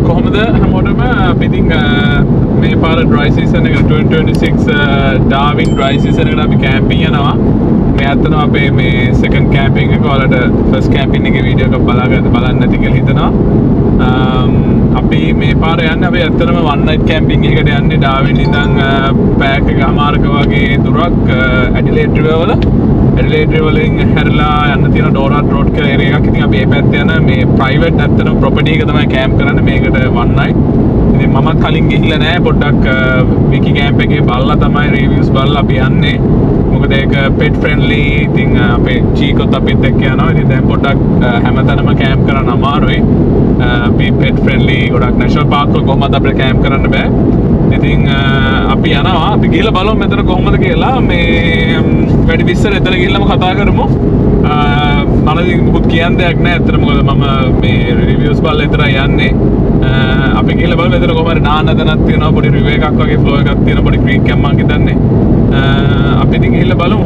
කොහොමද හැමෝටම අපි ඉතින් මේ පාර ඩ්‍රයි සීසන් එක 2026 ඩාවින් ඩ්‍රයි සීසන් එකට අපි කැම්පින් යනවා. මේ ඇත්තටම අපේ මේ සෙකන්ඩ් කැම්පින් එක ඔයාලට ෆස්ට් කැම්පින් එකේ වීඩියෝ එකක් බලන්න නැති කියලා හිතනවා. අපි මේ පාර යන්නේ අපි ඇත්තටම වන් නයිට් කැම්පින් එකකට යන්නේ ඩාවින් ඉඳන් පැයක් එකමාරක වගේ දුරක් ඇඩිලේඩ් රිවර් වල. ඇඩිලේඩ් රිවර් වලින් හැරලා යන්න තියෙන ඩෝරාට් රෝඩ් කියලා ඒරියා එකක්. ඉතින් අපි මේ පැත්තේ යන මේ ප්‍රයිවට් ඇත්තටම ප්‍රොපර්ටි එක තමයි කැම්ප් කරන්නේ මේකට වන් නයිට්. ඉතින් මමත් කලින් ගිහිල්ලා නැහැ පොඩ්ඩක් විකි කැම්ප් එකේ බලලා තමයි රිවිව්ස් බලලා අපි යන්නේ. මොකද ඒක පෙට් ෆ්‍රෙන්ඩ්ලි. ඉතින් අපේ චීකොත් අපිත් එක්ක යනවා. ඉතින් දැන් පොඩ්ඩක් හැමතැනම කැම්ප් කරන්න අමාරුයි. අපි පෙට් ෆ්‍රෙන්ඩ්ලි ගොඩක් නැෂනල් පාර්ක් වල කොහොමද අපිට කැම්ප් කරන්න බෑ. ඉතින් අපි යනවා. අපි ගිහලා බලමු මෙතන කොහොමද කියලා. මේ වැඩි විස්තර එතන ගිහලාම කතා කරමු. මම ඉතින් මුකුත් කියන්න දෙයක් නැහැ ඇත්තට. මොකද මම මේ රිවිව්ස් බලලා විතරයි යන්නේ. අපි ගිහලා බලමු එතන කොහමද නාන්න තැනක් තියෙනවා. පොඩි රිවර් එකක් වගේ ෆ්ලෝ එකක් තියෙනවා. පොඩි ක්‍රීක් එකක් මම හිතන්නේ. අපි ඉතින් ගිහලා බලමු.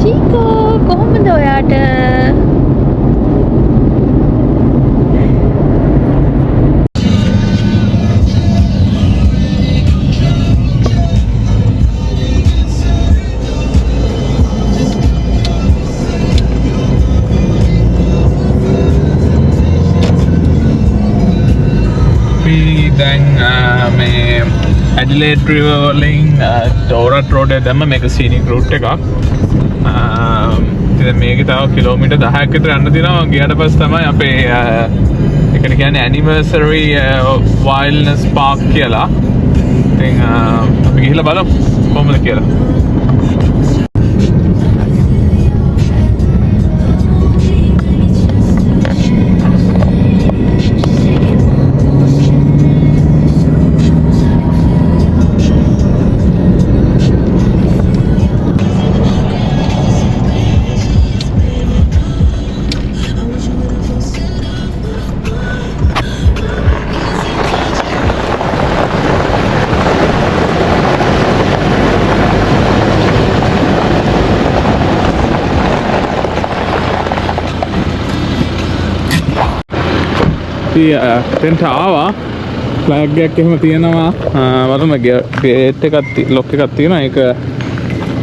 චීකෝ කොහොමද ඔයාට? දැන් මේ ඇඩිලේඩ් රිවර් වලින් ඩෝරාට් රෝඩ් එක දැම්ම මේක සීනික් රූට් එකක්. ඉතින් මේක තව කිලෝමීටර් 10ක් විතර යන්න තියෙනවා. ගියාට පස්සේ තමයි අපේ ඒකට කියන්නේ ඇනිවර්සරි වයිල්ඩ්නස් පාර්ක් කියලා. ඉතින් අපි ගිහිල්ලා බලමු කොහොමද කියලා. තෙන්ට ආවා ෆ්ලෑග් එකක් එහෙම තියෙනවා. බලමු ගේට් එකක් ලොක් එකක් තියෙනවා. ඒක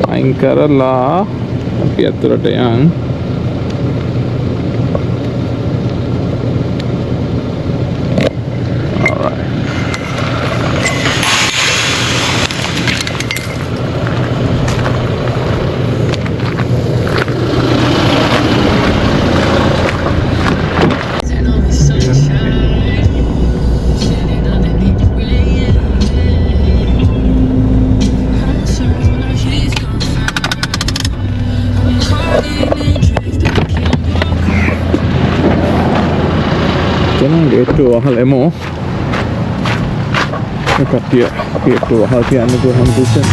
අයින් කරලා අපි අතුරට යන්. Itu hal emo dekat dia itu hal yang anu tuh hambusan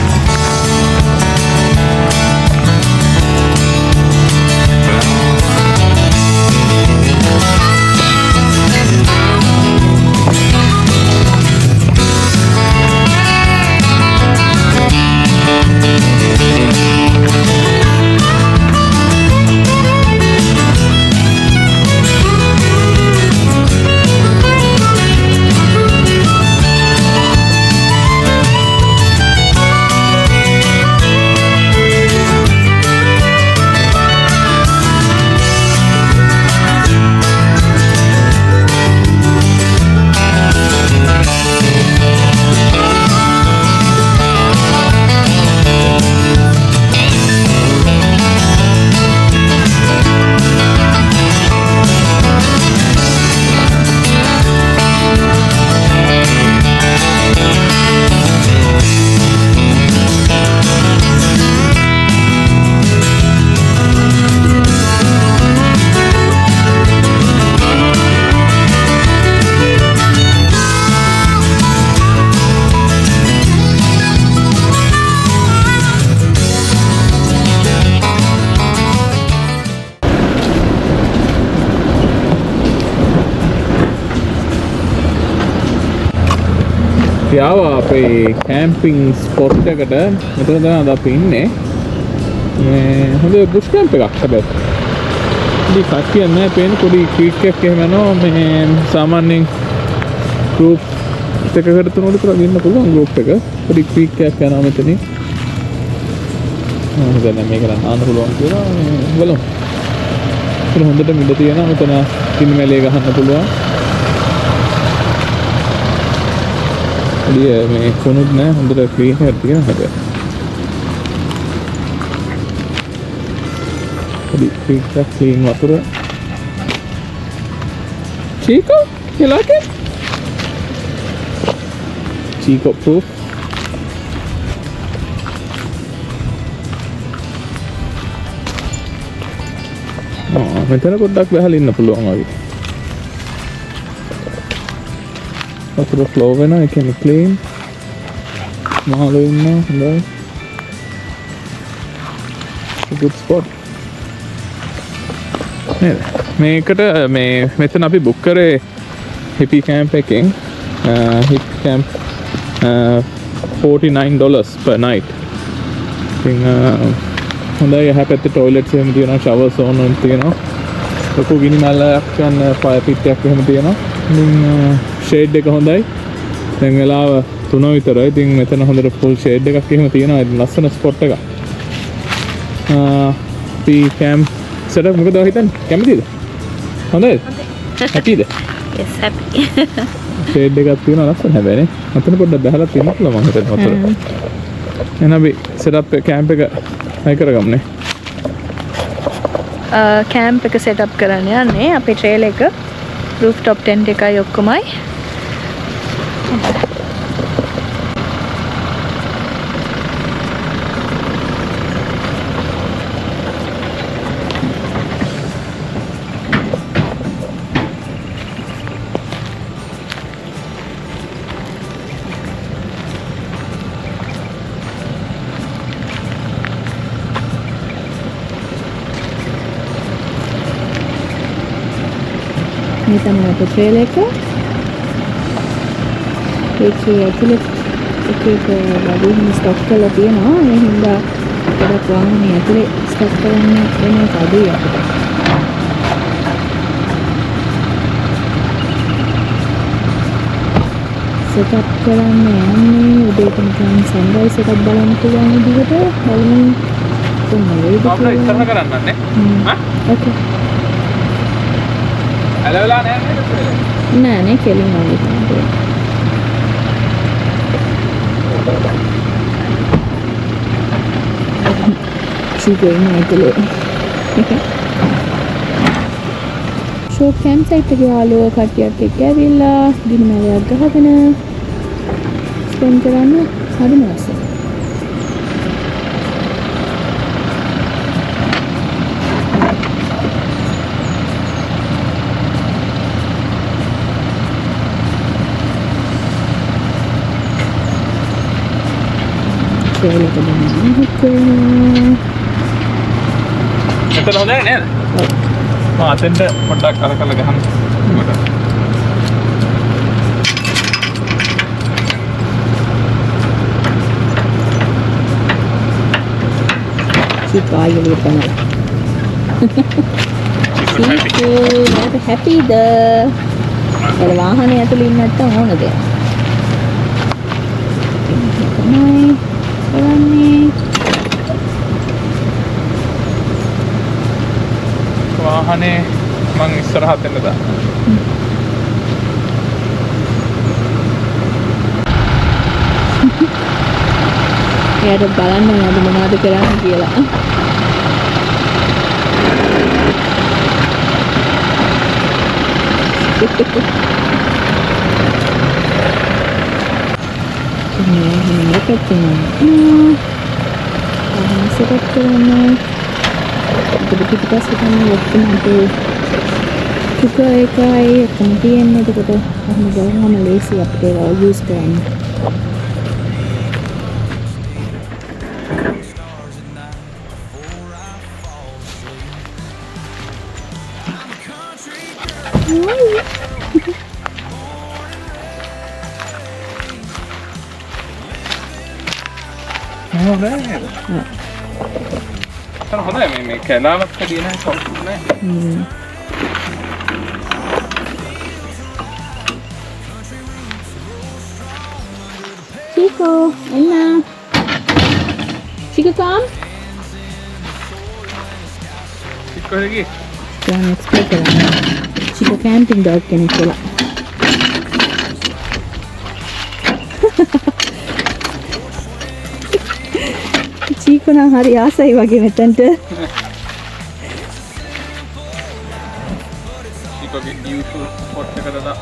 යාවා අපේ කැම්පින් ස්පොට් එකට මෙතන තමයි අද අපි ඉන්නේ. මේ හොඳ බුෂ් කැම්ප් එකක් හැබැයි. ඉතින් කට්ටිය නැහැ පේන පොඩි ක්‍රීක් එකක් එහෙම යනවා මේ සාමාන්‍යයෙන් ගෲප් එකකට තුනකට විතර ගින්න පුළුවන් ගෲප් එක. පොඩි ක්‍රීක් එකක් යනවා මෙතනින්. දැන් මේක ගන්න පුළුවන් කියලා බලමු. ඒක හොඳට මිල තියෙනවා මෙතන කිනි මැලේ ගහන්න පුළුවන්. එළිය මේ කොනුත් නෑ හොඳට ක්ලීන් එකක් තියෙනවා හැබැයි. පොඩි ක්‍රීක් එකක් ක්ලීන් වතුර. Chico, you like it? Chico proof. මෙතන පොඩ්ඩක් බහලා ඉන්න පුළුවන් වගේ. වතුර ෆ්ලෝ වෙනවා, ඒ කියන්නේ ක්ලීන්. මහලු ඉන්නවා, හොඳයි. good spot. මේකට මේ මෙතන අපි බුක් කරේ හිපි කැම්ප් එකෙන්. Hip camp $49 per night. ඉතින් හොඳයි එහා පැත්තේ ටොයිලට්ස් එහෙම තියෙනවා, ෂවර් සෝන් එකක් තියෙනවා. ලොකු ගිනි මැලයක් යන ෆයර් පිට් එකක් එහෙම තියෙනවා. ඉතින් ෂේඩ් එක හොඳයි. දැන් වෙලාව 3 විතරයි. ඉතින් මෙතන හොඳට ෆුල් ෂේඩ් එකක් එහෙම තියෙනවා. ලස්සන ස්පොට් එකක්. අපි කැම්ප් සෙටප් මොකද හිතන්නේ? කැමතිද? හොඳයිද? හැපිද? Yes, happy. ෂේඩ් එකක් තියෙනවා ලස්සන හැබැයි නේ. අතන පොඩ්ඩක් බහලා තියෙනවා කියලා මම හිතන්නේ වතුර. එහෙනම් අපි සෙටප් කැම්ප් එක හයි කරගමුනේ. කැම්ප් එක සෙට් අප් කරන්න යන්නේ අපේ ට්‍රේල් එක රූෆ්ටොප් ටෙන්ට් එකයි ඔක්කොමයි. මේ තමයි අපේ ට්‍රේල් එක. ඒකේ ඇතුළේ එක වැඩිම ස්ටොක් කරලා තියෙනවා. ඒ හින්දා ගොඩක් වාහනේ ඇතුලේ ස්ටොක් කරන්න වෙන එක අඩුයි අපිට. සෙටප් කරන්න යන්නේ උදේට නිකන් සන්රයිස් එකක් බලන්න පුළුවන් විදිහට බලමු. කොහොමද ඒක ඉස්සරහ කරන්නන්නේ? ඕකේ. ඇලවලා නෑ නෑ නේ කෙලින් වගේ තමයි. සීගේ නේතලේ. ෂෝ කැම්ප් සයිට් එකේ යාළුවෝ කට්ටියක් එක්ක ඇවිල්ලා ගිනි මැලයක් ගහගෙන ස්පෙන්ඩ් කරන්න හරිම ලස්සනයි. ට්‍රේල් එක දැන් හිටේ. මෙතන හොඳයි නේද? ඔව්. මම අතෙන්ට පොඩ්ඩක් අර කරලා ගහන්න. සිපායලි තමයි. සිපු හැපිද? ඒ වාහනේ ඇතුළේ ඉන්න නැත්තම් ඕන දෙයක්. තමයි කරන්නේ. වාහනේ මං ඉස්සරහට එන්න දාන්න. එයාට බලන්න නේද මොනවද කරන්නේ කියලා. මේක තමයි. සෙටප් කරන්න. පිටිපස්සේ තමයි ඔක්කොම අපේ කුකර් එකයි ඔක්කොම තියෙන්නේ. එතකොට අහම ගානම ලේසි අපිට ඒවා යූස් කරන්න. හොඳයි නේද? හොඳයි මේ කැලාවක් හදින සෞඛ්‍ය නෑ. Chico, Anna. Chico, come. Chico lagi. Jangan explain kerana Chico camping dog kena pula. Chico nak hari asai bagi metante. Chico ke YouTube spot එකකට දා.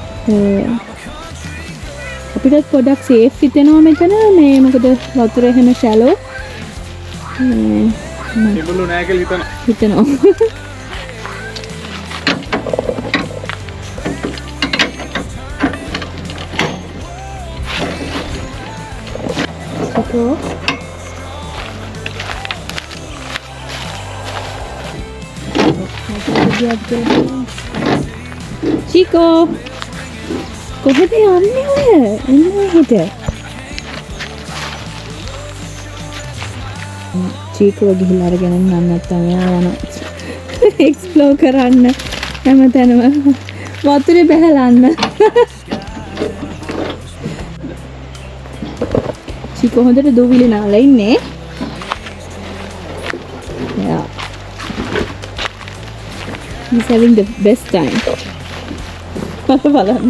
අපිටත් පොඩක් සේෆ් හිතෙනවා මෙතන මේ මොකද වතුර එහෙම shallow. ඒගොල්ලෝ නෑ කියලා හිතනවා. Chico, කොහෙද යන්නේ ඔය? එන්න හෙට. චීකෝ ගිහිල්ලා අරගෙන යන්න නැත්නම් එයා යන එක්ස්ප්ලෝර් කරන්න හැමතැනම වතුරේ බහලන්න. චීකෝ හොඳට දූවිලි නාලා ඉන්නේ. Yeah. He's having the best time. බලන්න.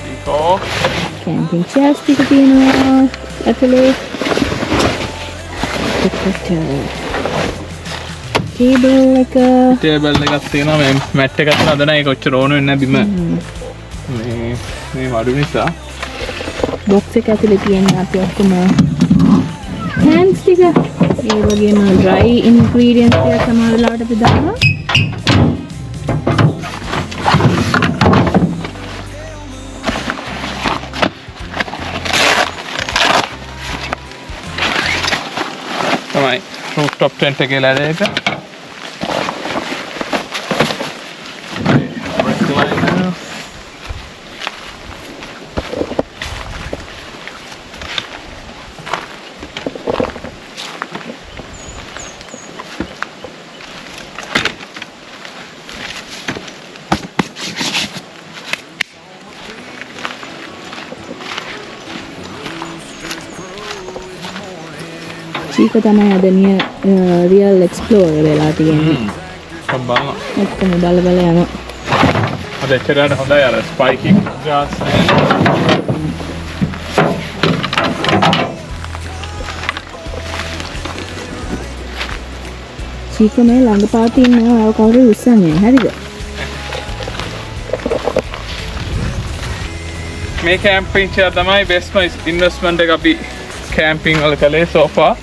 Chico. Camping chairs ටික තියෙනවා ඇතුලේ. Table එක එකක් තියෙනවා මේ මැට් එකක් නේද නෑ ඒක ඔච්චර ඕන වෙන්නේ නැහැ බිම. මේ වඩු නිසා. box එක ඇතුලේ තියෙන අපි ඔක්කොම hands ටික ඒ වගේම dry ingredients ටික සමහර වෙලාවට අපි දානවා. තමයි rooftop tent එකේ ලැබෙන එක. චීකෝ තමයි අද real explorer වෙලා තියෙන්නේ. බලන්න. ඔක්කොම බල බල යනවා. අද එච්චරට හොඳයි අර ස්පයිකින් ග්‍රාස් නෑ. චීකෝ මේ ළඟ පාතේ ඉන්නවා ඔය කවුරු උස්සන්නේ හරිද? මේ කැම්පින් chair තමයි best investment එක අපි camping වල කළේ so far.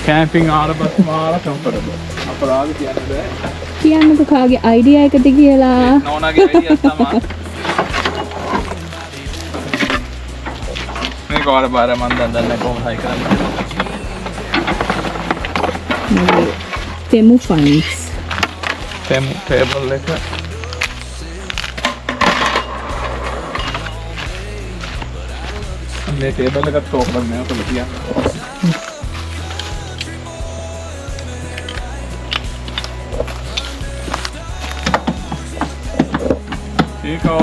camping ආරබස් මාර comfortable. අපරාධ කියන්න බෑ. කියන්නකෝ කාගේ idea එකද කියලා. නෝනාගේ idea තමයි. මේක වල බාර මන් දන්නේ කොහොමද හයි කරන්නේ. මගේ තෙමු funds. තෙමු table එක. මේ table එකත් තෝකලා නෑ ඔතන තියන්න. Chico.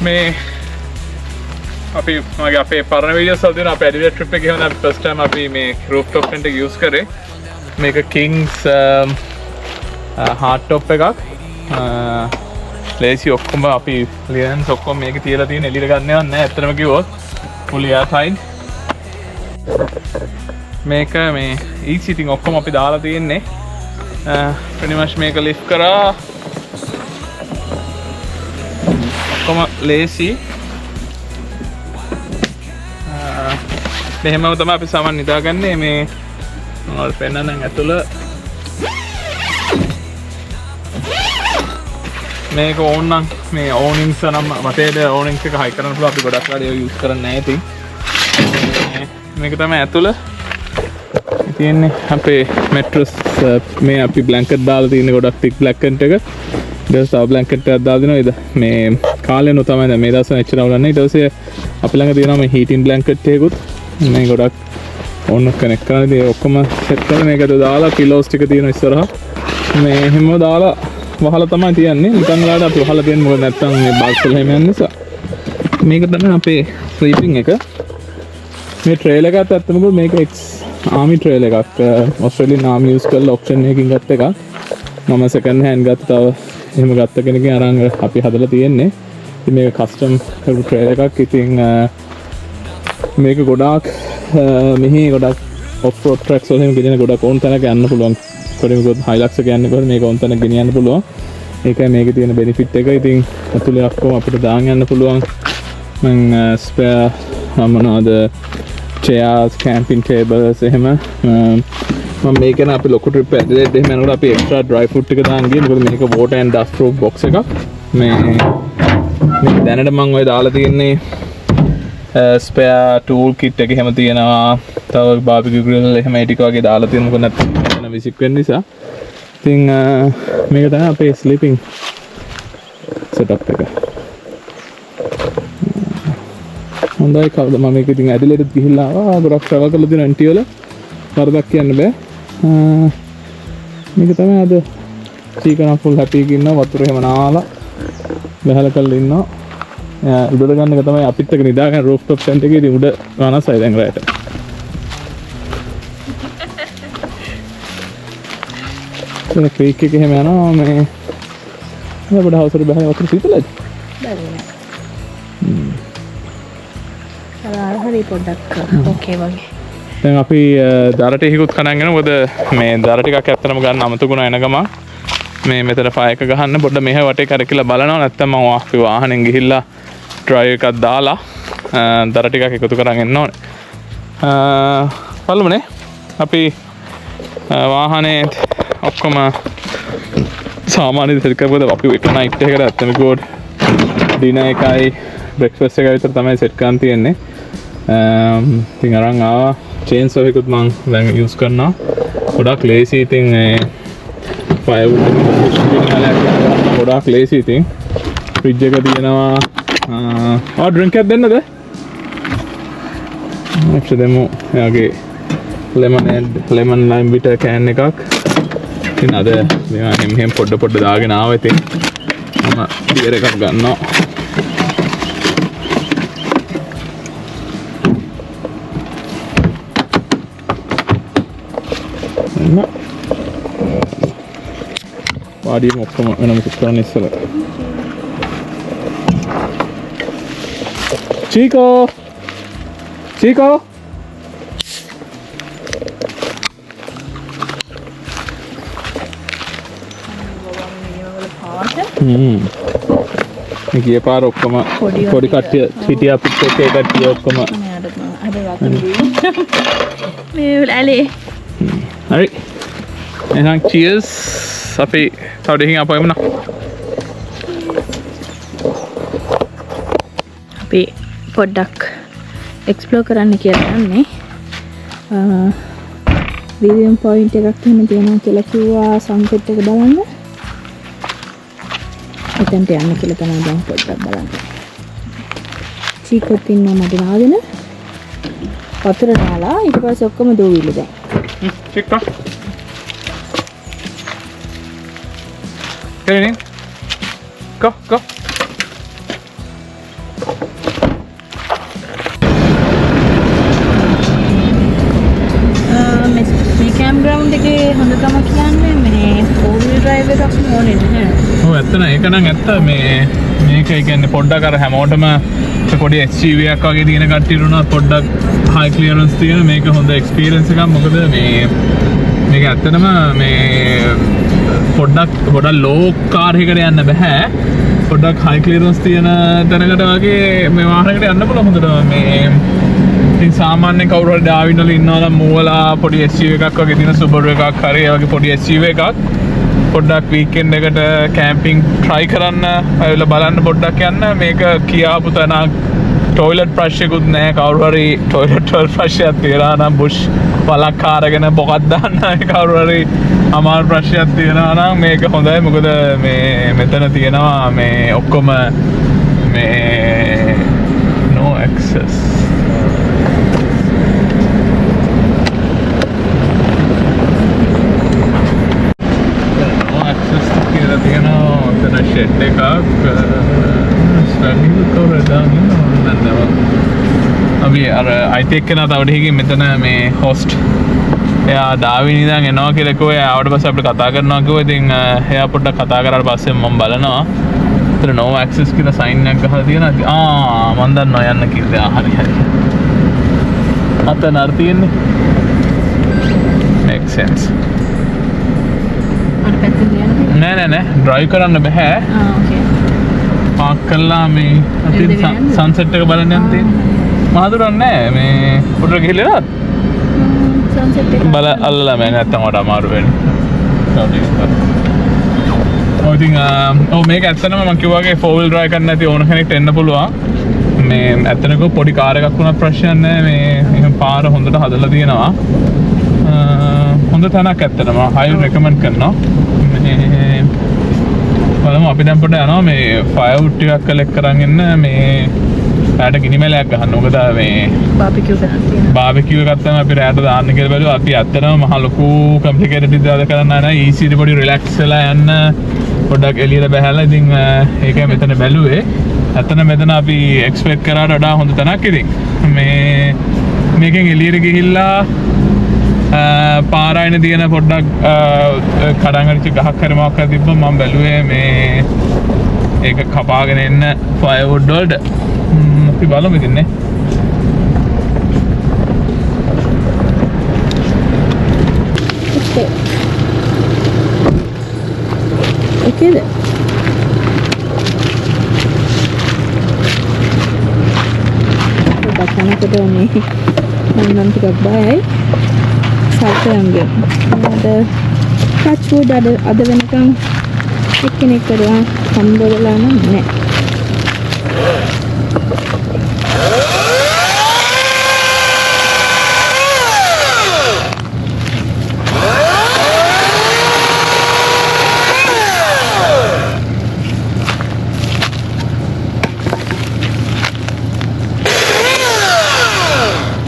මේ අපි මගේ අපේ පරණ වීඩියෝස් වල තියෙන අපේ ඇඩිලේඩ් ට්‍රිප් එකේ වුණා ෆස්ට් ටයිම් අපි මේ රූෆ්ටොප් ටෙන්ට් එක යූස් කරේ. මේක කිංස් හાર્ඩ් টොප් එකක්. ලේසි ඔක්කොම අපි ලියන්ස් ඔක්කොම මේකේ තියලා තියෙන එළියට ගන්නවත් නැහැ. ඇත්තටම කිව්වොත් fully airtight. මේක මේ each sitting ඔක්කොම අපි දාලා තියෙන්නේ. pretty much මේක lift කරා ඔක්කොම ලේසි. මෙහෙමම තමයි අපි සාමාන්‍ය නිදාගන්නේ මේ මම ඔයාලට පෙන්නන්නම් ඇතුළ මේක ඕන්නම් මේ ඕනින්ස් නම් වටේට ඕනින්ස් එක හයි කරන්න පුළුවන්. අපි ගොඩක් වැඩි යූස් කරන්නේ නැහැ ඉතින්. මේක තමයි ඇතුළ තියෙන්නේ අපේ මැට්‍රස්. මේ අපි බ්ලැන්කට් දාලා තියෙන ගොඩක් තික් බ්ලැන්කට් එක. ඊට පස්සේ බ්ලැන්කට් එකක් දාලා දෙනවා. ඉතින් මේ කාලේ නෝ තමයි මේ දවස්වල එච්චර අවුලන්නේ. ඊට පස්සේ අපි ළඟ තියෙනවා මේ හීටින් බ්ලැන්කට් එකකුත්. මේ ගොඩක් ඕන කනෙක්ට් කරලා ඉතින් ඔක්කොම සෙට් කරලා මේකට දාලා පිලෝස් ටික තියෙනවා ඉස්සරහා. මේ හැමෝම දාලා වහලා තමයි තියන්නේ. නිකන් ගාඩ අපි වහලා තියන්නේ මොකද නැත්තම් මේ බාක්ස් වල හැම යන නිසා. මේක තමයි අපේ ස්ලීපින් එක. මේ ට්‍රේල් එකත් ඇත්තම මොකද මේක ආමි ට්‍රේල් එකක්. ඔස්ට්‍රේලියානු ආමි යූස් කරලා ඔප්ෂන් එකකින් ගත්ත එකක්. මම සෙකන්ඩ් හෑන්ඩ් ගත්ත තව එහෙම ගත්ත කෙනකින් අරන් අපි හදලා තියෙන්නේ. ඉතින් මේක කස්ටම් කරපු ට්‍රේල් එකක්. ඉතින් මේක ගොඩාක් මෙහි ගොඩක් ඔෆ් රෝඩ් ට්‍රැක්ස් වලින් ගෙනියන ගොඩක් ඕන තැනක යන්න පුළුවන්. කොරිමකොත් හයිලක්ස් එක යන්නේ කොහොමද මේක ඕන තැනක ගෙනියන්න පුළුවන්. ඒකයි මේකේ තියෙන බෙනිෆිට් එක. ඉතින් අතුලේ ඔක්කොම අපිට දාන් යන්න පුළුවන්. මම ස්පෙයා මොනවාද chairs, camping tables එහෙම මම මේක න අපි ලොකු ට්‍රිප් එකකට එහෙම යනකොට අපි එක්ස්ට්‍රා dry fruit ටික දාන් ගියේ. මොකද මේක water and dust proof box එකක්. මේ දැනට මම ඔය දාලා තියෙන්නේ ස්පෙයා ටූල් කිට් එක එහෙම තියෙනවා. තව බාබිකියු ග්‍රිල් එහෙම ඒ ටික වගේ දාලා තියෙන මොකද නැත්නම් විසික් වෙන නිසා. ඉතින් මේක තමයි අපේ ස්ලීපින් සෙටප් එක. හොඳයි කවුද මම මේක ඉතින් ඇඩිලේඩ් ගිහිල්ලා ආවා. ගොඩක් ට්‍රැවල් කරලා තියෙන එන්ටි වල වරදක් කියන්න බෑ. මේක තමයි අද චීකන ෆුල් හැපි එකකින් ඉන්නවා. වතුර එහෙම නාලා බහලා කරලා ඉන්නවා. උඩට ගන්න එක තමයි අපිත් එක නිදාගන්න රූෆ් টොප් ටෙන්ට් එකේ ඉතින් උඩ ගානසයි දැන් රැට. මේ ක්‍රීක් එක එහෙම යනවා මේ අපේ හවුසට බහලා වතුර සීතලයි. හරි පොඩ්ඩක් ඕකේ වගේ. දැන් අපි දර ටිකකුත් කනන් යනවා. මොකද මේ දර ටිකක් ඇත්තටම ගන්න අමතකුණා එන ගම. මේ මෙතන ෆයර් එක ගහන්න පොඩ්ඩ මෙහෙ වටේ කරකිලා බලනවා. නැත්තම් මම අපි වාහනෙන් ගිහිල්ලා ඩ්‍රයිව් එකක් දාලා දර ටිකක් එකතු කරන් එන්න ඕනේ. බලමුනේ අපි වාහනේ ඔක්කොම සාමාන්‍ය සෙට් කරපුවද අපි එක නයිට් එකකට ඇත්තම ගෝඩ් ඩිනර් එකයි බ්‍රෙක්ෆාස්ට් එකයි විතර තමයි සෙට් කරන් තියෙන්නේ. ඉතින් අරන් ආවා චේන්සෝ එකකුත් මම දැන් යූස් කරනවා. ගොඩක් ලේසි. ඉතින් ෆයර්වුඩ් එක ගොඩක් ලේසි. ඉතින් ෆ්‍රිජ් එක තියෙනවා. ඩ්‍රින්ක් එකක් දෙන්නද? අපිට දෙමු එයාගේ ලෙමන් ලයිම් බිටර් කෑන් එකක්. ඉතින් අද මෙහෙම පොඩ දාගෙන ආවා. ඉතින් මම බියර් එකක් ගන්නවා. පාඩියම ඔක්කොම වෙනම කරන්න ඉස්සර. චීකෝ ගිය පාර ඔක්කොම පොඩි කට්ටිය හිටිය අපිත් එක්ක ඒ කට්ටිය ඔක්කොම මේ ඇලේ. හරි එහෙනම් cheers. අපි තව දෙකකින් අපෝ එමුනා. අපි පොඩ්ඩක් එක්ස්ප්ලෝර් කරන්න කියලා යන්නේ. විවියම් පොයින්ට් එකක් එහෙම තියෙනවා කියලා කිව්වා. සන්සෙට් එක බලන්න. එතනට යන්න කියලා තමයි දැන් පොඩ්ඩක් බලන්න. චීකොත් ඉන්නවා මට නාගෙන. වතුර නාලා ඊට පස්සේ ඔක්කොම දෝවිලි දැන්. චීකා. Get in. Go. මේ කැම්ප් ග්‍රවුන්ඩ් එකේ හොඳකම කියන්නේ මේ ෆෝර් වීල් ඩ්‍රයිව් එකක් ඕනේ නැහැ. ඔව් ඇත්තන ඒක නම් ඇත්ත. මේක කියන්නේ පොඩ්ඩක් අර හැමෝටම පොඩි SUV එකක් වගේ තියෙන කට්ටියට උනත් පොඩ්ඩක් හයි ක්ලියරන්ස් තියෙන මේක හොඳ එක්ස්පීරියන්ස් එකක්. මොකද මේක ඇත්තටම මේ පොඩ්ඩක් ලෝ කාර් එකකට යන්න බෑ. පොඩ්ඩක් හයි ක්ලියරන්ස් තියෙන තැනකට වගේ මේ වාහනයකට යන්න පුළුවන් හොඳට. මේ ඉතින් සාමාන්‍යයෙන් කවුරු හරි ඩාවින් වල ඉන්නවා නම් මූවලා පොඩි SUV එකක් වගේ තියෙන Subaru එකක් හරි ඒ වගේ පොඩි SUV එකක් පොඩ්ඩක් වීකෙන්ඩ් එකට කැම්පින් try කරන්න ඇවිල්ලා බලන්න පොඩ්ඩක් යන්න මේක කියාපු තැනක් ටොයිලට් ප්‍රශ්නයකුත් නැහැ කවුරු හරි ටොයිලට් වල ප්‍රශ්නයක් තියනවා නම් බුෂ් පලක් අරගෙන පොකක් දාන්න කවුරු හරි අමාරු ප්‍රශ්නයක් තියනවා නම් මේක හොඳයි මොකද මේ මෙතන තියෙනවා මේ ඔක්කොම මේ no access කියලා තියෙනවා ඔතන ෂෙඩ් එකක් ස්ටඩින් කවුරුද දාන්නේ අපි අර අයිතෙක් කෙනා තව ටිකකින් මෙතන මේ හොස්ට් එයා ඩාවින් ඉඳන් එනවා කියලා කිව්වා එයාට පස්සේ අපිට කතා කරනවා කිව්වා ඉතින් එයා පොඩ්ඩක් කතා කරාට පස්සේ මම බලනවා එතන no access කියලා සයින් එකක් ගහලා තියෙනවා මම දන්නවා යන්න කියලා හරි අතන අර තියෙන්නේ make sense නෑ ඩ්‍රයිව් කරන්න බෑ පාක් කරලා මේ අපි සන්සෙට් එක බලන්න යන්න තියෙන්නේ මහදුරන් නෑ මේ උඩට ගිහලා සන්සෙට් එක බල අල්ලලා මම නැත්තම් වඩා අමාරු වෙන්නේ ඔය ඉතින් මේක ඇත්තටම මම කිව්වාගේ 4 wheel drive කරන්න නැති ඕන කෙනෙක්ට එන්න පුළුවන් මේ ඇත්තටම පොඩි කාර් එකක් වුණත් ප්‍රශ්නයක් නෑ මේ එහෙම පාර හොඳට හදලා තියෙනවා හොඳ තැනක් ඇත්තටම highly recommend කරනවා බලමු අපි දැන් පොඩ්ඩක් යනවා මේ ෆයර්වුඩ් ටිකක් කලෙක්ට් කරන් එන්න මේ රෑට ගිනි මැලයක් ගහන්න. මොකද මේ බාබිකියු කරන් තියෙනවා. බාබිකියු එකක් තමයි අපි රෑට දාන්න කියලා බැලුවා. අපි ඇත්තටම මහ ලොකු කම්ප්ලිකේටඩ් විදිහට කරන්න නැහැ. ඊසීලි පොඩි රිලැක්ස් වෙලා යන්න පොඩ්ඩක් එළියට බහැලා ඉතින් ඒකයි මෙතන බැලුවේ. ඇත්තට මෙතන අපි එක්ස්පෙක්ට් කරාට වඩා හොඳ තැනක් ඉතින්. මේකෙන් එළියට ගිහිල්ලා පාරායන තියෙන පොඩ්ඩක් කඩංගලිච්ච ගහක් හරි මොකක් හරි තිබ්බම මම බැලුවේ මේ ඒක කපාගෙන එන්න ෆයර්වුඩ් වලට අපි බලමු ඉතින් නේ okayද පොඩ්ඩක් යනකොට මේ මම ටිකක් බයයි සල්කයන්ගේ අද ටච්වුඩ් අද වෙනකම් එක්කෙනෙක් කරලා හම්බ වෙලා නැහැ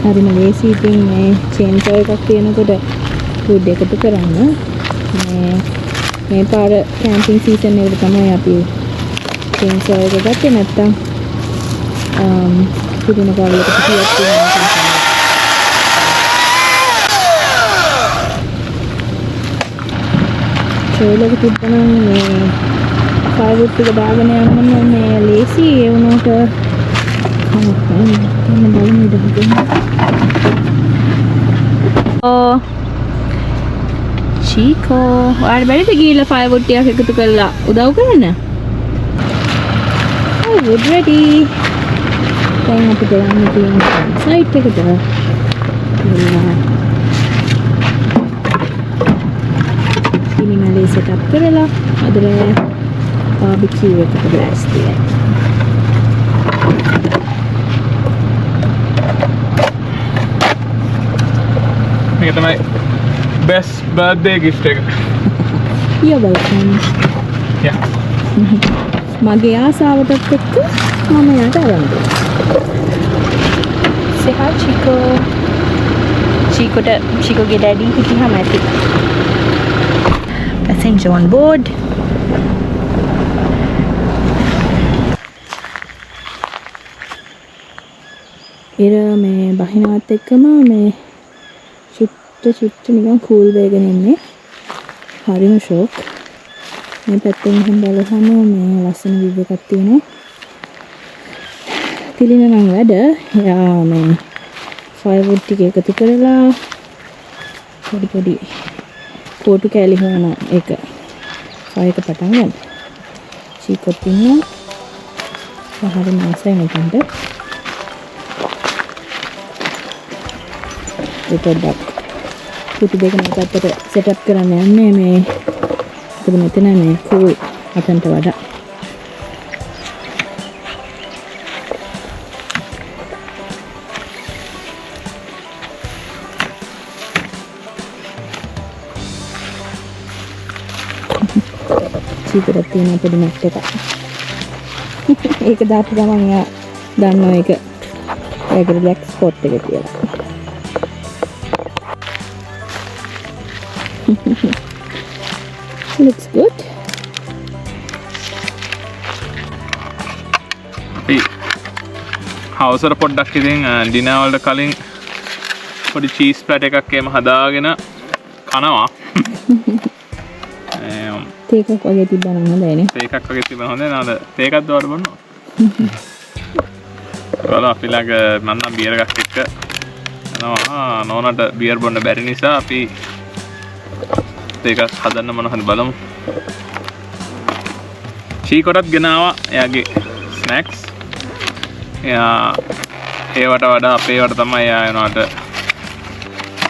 හරිම ලේසි ඉතින් මේ චේන්ජර් එකක් තියෙනකොට වුඩ් එකතු කරන්න මේ පාර කැම්පින් සීසන් එකට තමයි අපි චේන්ජර් එක ගත්තේ නැත්තම් පුදුම කාලයකට පිටියක් තියෙනවා ට්‍රේලර් එක තිබ්බනම් මේ ෆයර්වුඩ් ටික දාගෙන යන්න මේ ලේසි ඒ වුණාට චීකෝ ඔයාලා බැරිද ගිහලා ෆයර්වුඩ් ටිකක් එකතු කරලා උදව් කරන්න? ෆයර්වුඩ් රෙඩි. දැන් අපි ගන්න තියෙන සයිට් එකට ගිහලා ඉනිමලේ සෙටප් කරලා අද බාබිකියු එකට ලෑස්ති වෙනවා. මේක තමයි best birthday gift එක. You're welcome. Yeah. මගේ ආසාවටත් එක්ක මම යාට අරන් දෙනවා. Say hi Chico. Chicoගේ daddy හිටියාම ඇති. Passenger on board. ඉර මේ බහිනාත් එක්කම මේ චුට්ට නිකන් කූල් වේගෙන ඉන්නේ. හරිම ෂොක්. මේ පැත්තෙන් එහෙම බලහම මේ ලස්සන විව් එකක් තියෙනවා. තිලින නම් වැඩ. එයා මේ ෆයර්වුඩ් ටික එකතු කරලා පොඩි කෝටු කෑලි හොයන එක ෆයර් එක පටන් ගන්න. චීකොත් ඉන්නවා. හරිම ආසයි මෙතනට. පොඩ්ඩක් පුටු දෙක නැත්තට සෙටප් කරන්න යන්නේ මේ මොකද මෙතන මේ කූල් අතන්ට වඩා. සීතලක් තියෙන පොඩි මැට් එකක්. ඒක දාපු ගමන් යා දන්නවා ඒක ඒකට රිලැක්ස් ස්පොට් එක කියලා. Looks good. අපි හවසට පොඩ්ඩක් ඉතින් ඩිනර් වලට කලින් පොඩි චීස් ප්ලැට් එකක් එහෙම හදාගෙන කනවා. තේකක් වගේ තිබ්බනම් හොඳයිනේ. තේකක් වගේ තිබ්බම හොඳයි නේද? තේකක් දවඩ බොන්නවා. ඔයාලා අපි ළඟ මම නම් බියර් එකක් එක්ක යනවා. නෝනට බියර් බොන්න බැරි නිසා අපි තේකක් හදන්න මොන හරි බලමු. චීකොටත් ගෙනාවා එයාගේ ස්නැක්ස්. එයා ඒවට වඩා අපේවට තමයි එයා යනවාට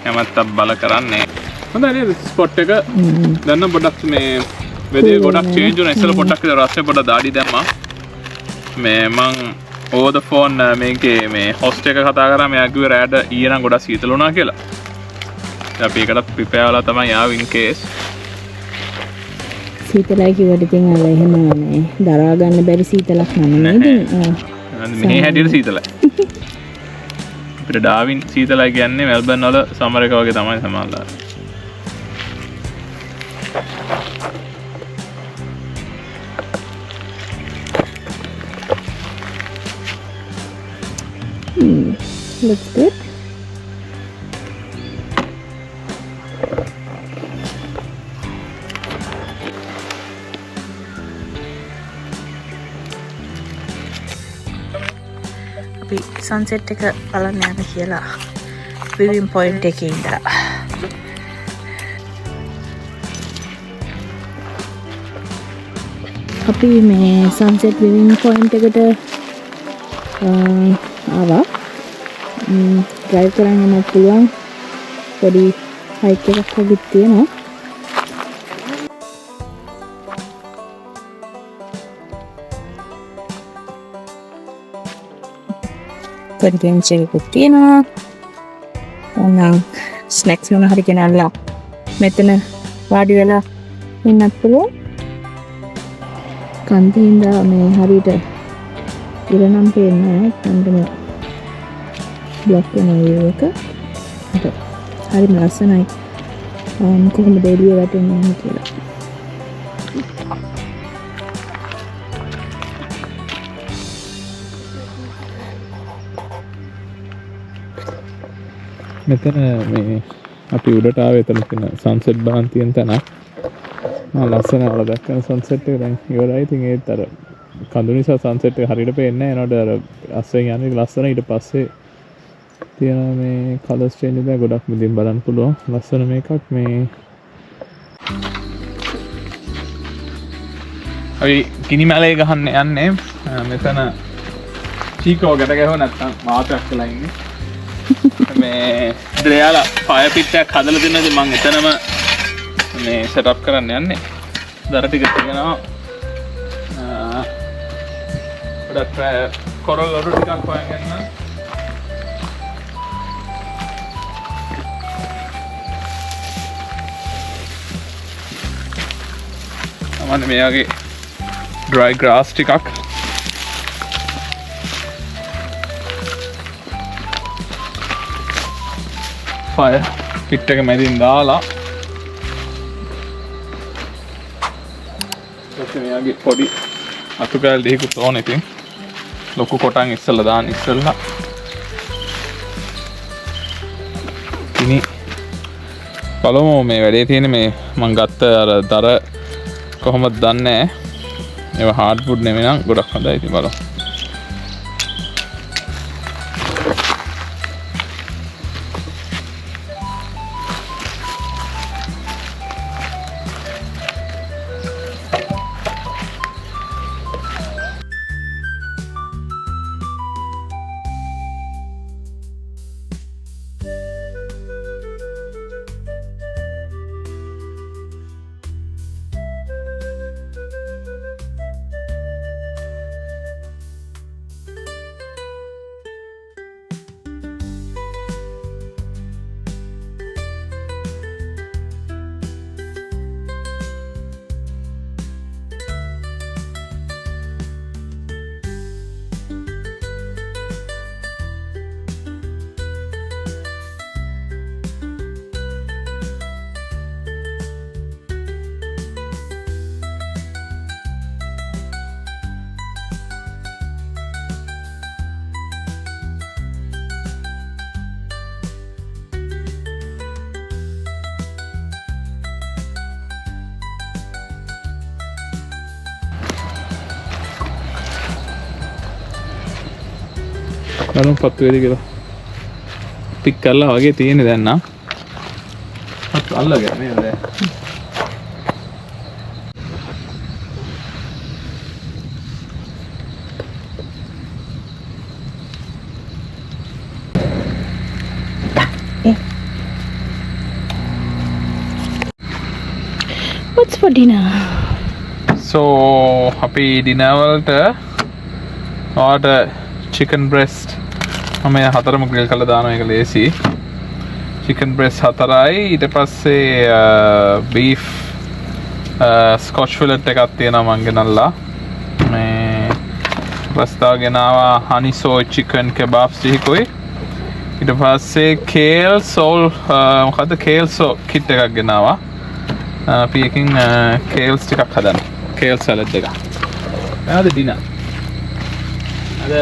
කැමැත්තක් බල කරන්නේ. හොඳයි නේද ස්පොට් එක? දැන් පොඩ්ඩක් මේ වෙදේ ගොඩක් චේන්ජ් වුණා. ඉස්සෙල්ලා පොඩ්ඩක් විතර රස්නේ පොඩ්ඩක් දාඩි දැම්මා. මේ මං ඕවර් ද ෆෝන් මේකේ මේ හොස්ට් එක කතා කරා. මෙයා කිව්වේ රෑට ඊයේ නම් ගොඩක් සීතල වුණා කියලා. ඉතින් අපි ඒකට ප්‍රිපෙයාර් වෙලා තමයි ආවේ ඉන් කේස්. සීතලයි කිව්වට ඉතින් අර එහෙම මේ දරා ගන්න බැරි සීතලක් නෙමෙයි. මේ හැටියට සීතලයි. අපිට ඩාවින් සීතලයි කියන්නේ මෙල්බන් වල සමර් එක වගේ තමයි සමහරවල්. Looks good. අපි සන්සෙට් එක බලන්න යන්න කියලා විවින් පොයින්ට් එකේ ඉඳලා අපි මේ සන්සෙට් විවින් පොයින්ට් එකට ආවා. ඩ්‍රයිව් කරන්න යන්න පුළුවන් පොඩි හයික් එකක් වගේ තියෙනවා. පොඩි බෙන්ච් එකකුත් තියෙනවා. ඕනම් ස්නැක්ස් මොන හරි ගෙනල්ලා මෙතන වාඩි වෙලා ඉන්නත් පුළුවන්. කන්දේ ඉඳලා මේ හරියට ඉරනම් පේන්නේ නැහැ. කන්දේ බ්ලොක් වෙන එක. හරිම ලස්සනයි. කොහොමද එළිය වැටෙන්නේ කියලා. මෙතන මේ අපි උඩට ආවේ එතන තියෙන සන්සෙට් බාන් තියෙන තැන. ලස්සන වල දැක්කම සන්සෙට් එක දැන් ඉවරයි. ඉතින් ඒත් අර කඳු නිසා සන්සෙට් එක හරියට පේන්නේ නැහැ. ඒනොට අර අස්සෙන් යන්නේ ලස්සන. ඊට පස්සේ තියෙන මේ කලර්ස් චේන්ජ් එක ගොඩක් මෙදින් බලන්න පුළුවන්. ලස්සන මේකක් මේ අපි ගිනි මැලේ ගහන්න යන්නේ. මෙතන චීකෝ ගැට ගැහුව නැත්තම් වාතයක් කළා ඉන්නේ. මේ ද්‍රයාලා ෆයර් පිට් එකක් හදලා දෙනවා. ඉතින් මම එතනම මේ සෙට් අප් කරන්න යන්නේ. දර ටික තියනවා. පොඩක් කොරල් වල ටිකක් හොයන් ගන්න. අමන්න මෙයාගේ ඩ්‍රයි ග්‍රාස් ටිකක් ෆයර් පිට් එක මැදින් දාලා මෙයාගේ පොඩි අතු කෑල්ල දෙකකුත් ඕන. ඉතින් ලොකු කොටන් ඉස්සෙල්ලා දාන්න ඉස්සෙල්ලා ඉනි බලමු මේ වැඩේ තියෙන මේ මම ගත්ත අර දර කොහොමද දන්නේ. ඒවා හાર્ඩ්වුඩ් නෙමෙයි නම් ගොඩක් හොඳයි. ඉතින් බලමු. බලමු පත්තු වේද කියලා. පික් කරලා වගේ තියෙන්නේ දැන් නම්. පත්තු අල්ලගෙන නේද දැන්. What's for dinner? So අපි dinner වලට chicken breast මම හතරම grill කරලා දානවා ඒක ලේසි. chicken breast හතරයි ඊට පස්සේ beef scotch fillet එකක් තියෙනවා මං ගෙනල්ලා. මේ රස්තා ගෙනාවා honey soy chicken kebabs ටිකයි. ඊට පස්සේ kale soul මොකද්ද kale soul kit එකක් ගෙනාවා. අපි එකකින් kales ටිකක් හදන්න. kale salad එකක්. අද dinner. අද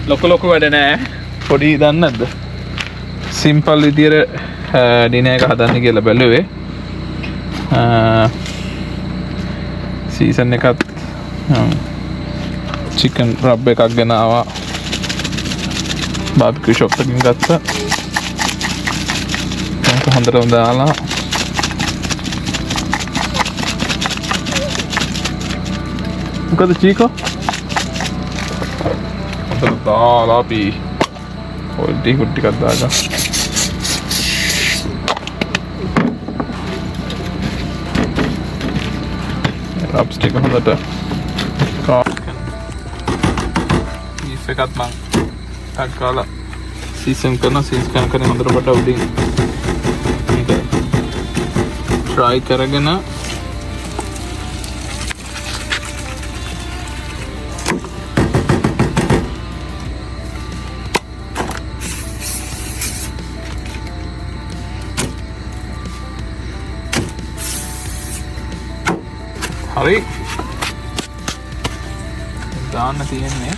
ලොකු වැඩ නෑ. පොඩි දන්නේ නැද්ද? සිම්පල් විදියට dinner එක හදන්න කියලා බැලුවේ. සීසන් එකත් chicken rub එකක් ගෙනාවා. barbecue shop එකකින් ගත්තා. ඒක හොඳටම දාලා මොකද චීකෝ? හොඳට දාලා අපි ඔය ටිකක් දාගන්න. රබ්ස් ටික හොඳට බීෆ් එකත් මං ටක් කාලා සීසන් කරන හොඳට බට උඩින් මේක try කරගෙන හරි දාන්න තියෙන්නේ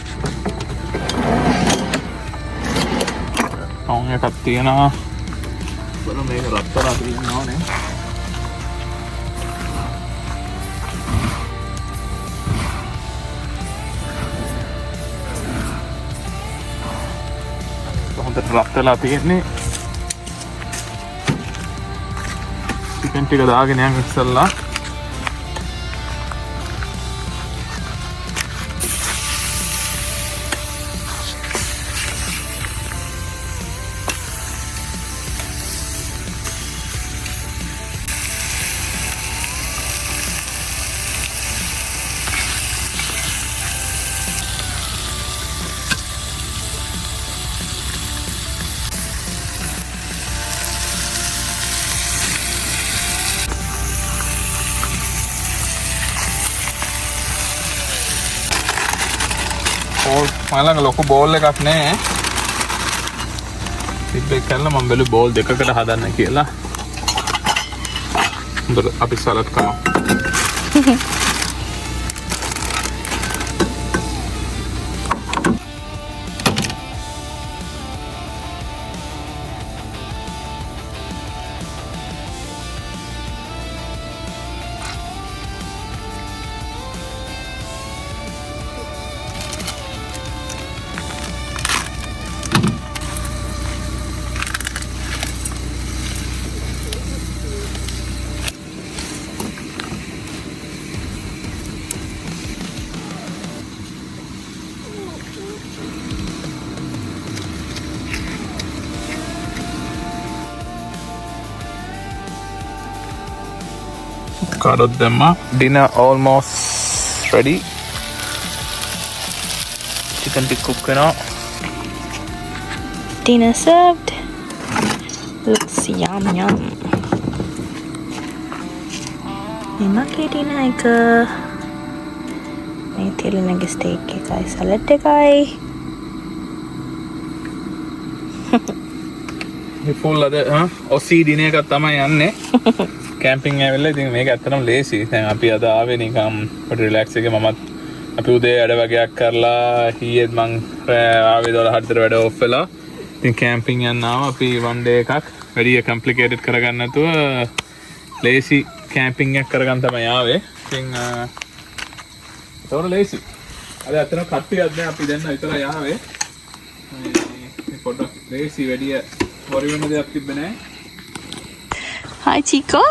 ඔවුන් එකක් තියෙනවා බලමු මේක රත් කරලා තියෙන්න ඕනේ හොඳට රත් වෙලා තියෙන්නේ චිකන් ටික දාගෙන යන්න ඉස්සෙල්ලා මලඟ ලොකු බෝල් එකක් නෑ ෆීඩ්බැක් කරලා මම බැලු බෝල් දෙකකට හදන්න කියලා හොඳට අපි සලාඩ් කරමු කාඩොත් දැම්මා dinner almost ready chicken ටික cook වෙනවා Dinner served. Looks yum. Memake dinner එක මේ තෙලනගේ ස්ටේක් එකයි සලාඩ් එකයි මේ ෆුල් අද ඔසී දින එකක් තමයි යන්නේ කැම්පින් ඇවිල්ලා ඉතින් මේක ඇත්තටම ලේසි. දැන් අපි අද ආවේ නිකම් පොඩි රිලැක්ස් එකේ මමත් අපි උදේ වැඩ වගේක් කරලා ඊයේත් මං ආවේ 12 හතර වැඩ ඔෆ් වෙලා. ඉතින් කැම්පින් යන්න ආවා අපි one day එකක් වැඩි කම්ප්ලිකේටඩ් කරගන්න නැතුව ලේසි කැම්පින් එකක් කරගන්න තමයි ආවේ. ඉතින් ඒක ලේසි. අද ඇත්තටම කට්ටියක් දැන් අපි දෙන්න විතරයි ආවේ. මේ පොඩ්ඩක් ලේසි වැඩි වරි වෙන දෙයක් තිබ්බේ නැහැ. Hi Chico.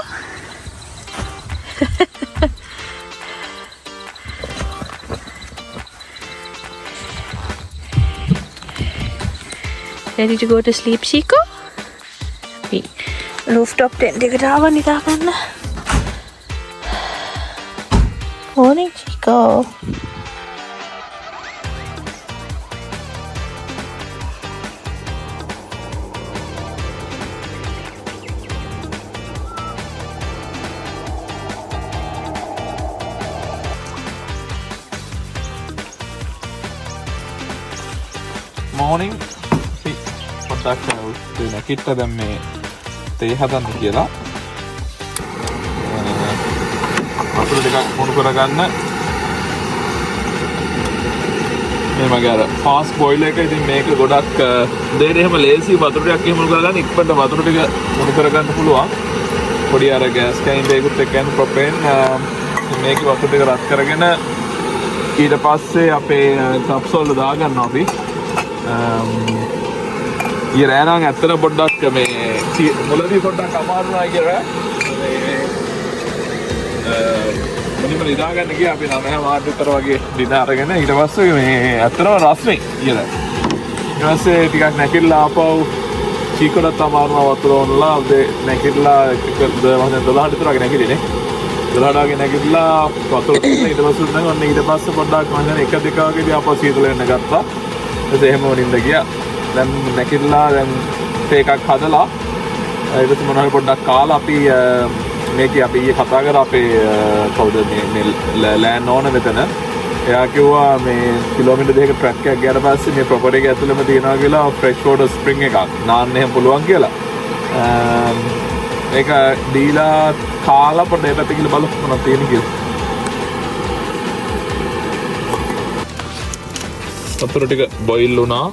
Ready to go to sleep, Chico? We rooftop tent එකට ආවා නිදා ගන්න. Morning, Chico. Morning. පොඩ්ඩක් නැකිට දැන් මේ තේ හදන්න කියලා වතුර ටිකක් මොණු කරගන්න මේ මගේ අර ෆාස්ට් බොයිලර් එක. ඉතින් මේක ගොඩක් දෙයට එහෙම ලේසි වතුර ටිකක් එහෙම මොණු කරගන්න ඉක්මනට වතුර ටික මොණු කරගන්න පුළුවන්. පොඩි අර ගෑස් කැයින් එකකුත් එක්ක යන ප්‍රොපේන් මේක වතුර ටික රත් කරගෙන ඊට පස්සේ අපේ කප්ස් වල දාගන්නවා අපි. ඊ රෑනම් ඇත්තට පොඩ්ඩක් මේ මුලදී පොඩ්ඩක් අමාරු වුණා කියලා මොනිම නිදාගන්න ගියා අපි 9 මාට විතර වගේ දින අරගෙන ඊට පස්සේ මේ ඇත්තටම රස්නේ කියලා. ඊට පස්සේ ටිකක් නැකිලා ආපහු චීකොලත් අමාරුම වතුර ඕනලා උදේ නැකිලා මම 12ට විතර වගේ නැගිටිනේ. 12ට වගේ නැගිටලා වතුර ඊට පස්සේ උඩ ඔන්න ඊට පස්සේ පොඩ්ඩක් මම දැන් 1 2 වගේදී ආපහු සීතල වෙන්න ගත්තා. එහෙම වනින්ද ගියා. දැන් නැකිලා දැන් එකක් හදලා ඊට පස්සේ මොනවා පොඩ්ඩක් කාලා අපි මේකේ අපි ඊයේ කතා කරා අපේ කවුද මේ ලෑන්ඩ් ඕනර් මෙතන. එයා කිව්වා මේ කිලෝමීටර් 2ක ට්‍රැක් එකක් ගියාට පස්සේ මේ ප්‍රොපර්ටි එක ඇතුළේම තියනවා කියලා ෆ්‍රෙෂ් වෝටර් ස්ප්‍රින්ග් එකක් නාන්න එහෙම පුළුවන් කියලා. ඒක දීලා කාලා පොඩ්ඩක් පැත්තට ගිහලා බලමු මොනවද තියෙන්නේ කියලා. වතුර ටික බොයිල් වුණා.